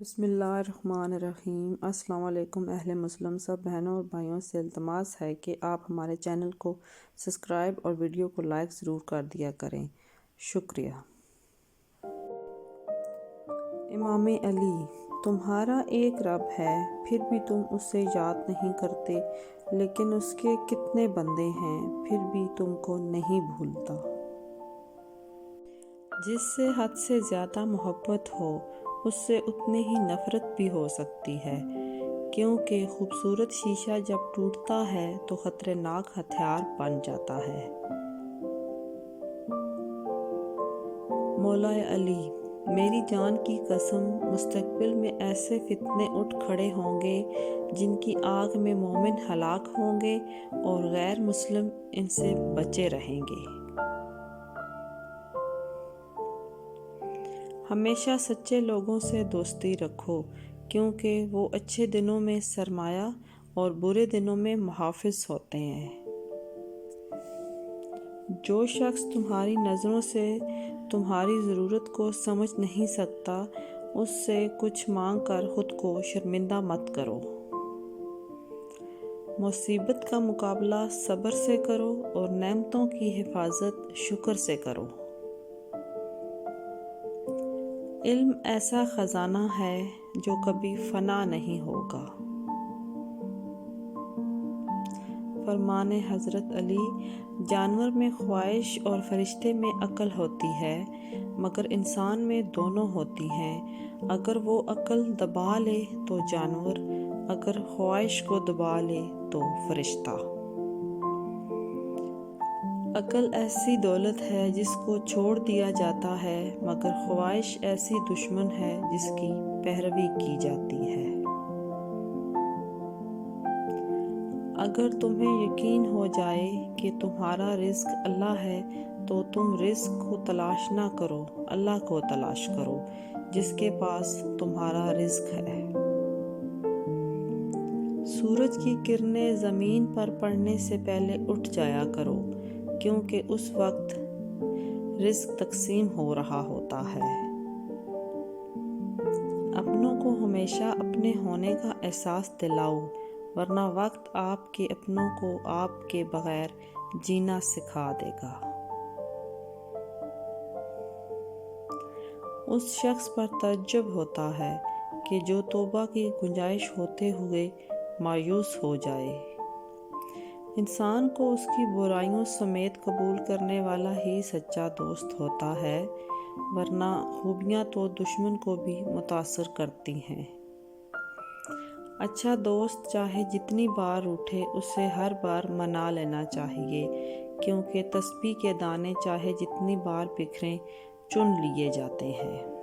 بسم اللہ الرحمن الرحیم۔ السلام علیکم اہل مسلم سب بہنوں اور بھائیوں سے التماس ہے کہ آپ ہمارے چینل کو سبسکرائب اور ویڈیو کو لائک ضرور کر دیا کریں، شکریہ۔ امام علی: تمہارا ایک رب ہے، پھر بھی تم اسے یاد نہیں کرتے، لیکن اس کے کتنے بندے ہیں، پھر بھی تم کو نہیں بھولتا۔ جس سے حد سے زیادہ محبت ہو، اس سے اتنی ہی نفرت بھی ہو سکتی ہے، کیونکہ خوبصورت شیشہ جب ٹوٹتا ہے تو خطرناک ہتھیار بن جاتا ہے۔ مولا علی: میری جان کی قسم، مستقبل میں ایسے فتنے اٹھ کھڑے ہوں گے جن کی آگ میں مومن ہلاک ہوں گے اور غیر مسلم ان سے بچے رہیں گے۔ ہمیشہ سچے لوگوں سے دوستی رکھو، کیونکہ وہ اچھے دنوں میں سرمایہ اور برے دنوں میں محافظ ہوتے ہیں۔ جو شخص تمہاری نظروں سے تمہاری ضرورت کو سمجھ نہیں سکتا، اس سے کچھ مانگ کر خود کو شرمندہ مت کرو۔ مصیبت کا مقابلہ صبر سے کرو اور نعمتوں کی حفاظت شکر سے کرو۔ علم ایسا خزانہ ہے جو کبھی فنا نہیں ہوگا۔ فرمان حضرت علی: جانور میں خواہش اور فرشتے میں عقل ہوتی ہے، مگر انسان میں دونوں ہوتی ہیں۔ اگر وہ عقل دبا لے تو جانور، اگر خواہش کو دبا لے تو فرشتہ۔ عقل ایسی دولت ہے جس کو چھوڑ دیا جاتا ہے، مگر خواہش ایسی دشمن ہے جس کی پیروی کی جاتی ہے۔ اگر تمہیں یقین ہو جائے کہ تمہارا رزق اللہ ہے تو تم رزق کو تلاش نہ کرو، اللہ کو تلاش کرو جس کے پاس تمہارا رزق ہے۔ سورج کی کرنیں زمین پر پڑنے سے پہلے اٹھ جایا کرو، کیونکہ اس وقت رزق تقسیم ہو رہا ہوتا ہے۔ اپنوں کو ہمیشہ اپنے ہونے کا احساس دلاؤ، ورنہ وقت آپ کے اپنوں کو آپ کے بغیر جینا سکھا دے گا۔ اس شخص پر تعجب ہوتا ہے کہ جو توبہ کی گنجائش ہوتے ہوئے مایوس ہو جائے۔ انسان کو اس کی برائیوں سمیت قبول کرنے والا ہی سچا دوست ہوتا ہے، ورنہ خوبیاں تو دشمن کو بھی متاثر کرتی ہیں۔ اچھا دوست چاہے جتنی بار روٹھے، اسے ہر بار منا لینا چاہیے، کیونکہ تسبیح کے دانے چاہے جتنی بار بکھریں، چن لیے جاتے ہیں۔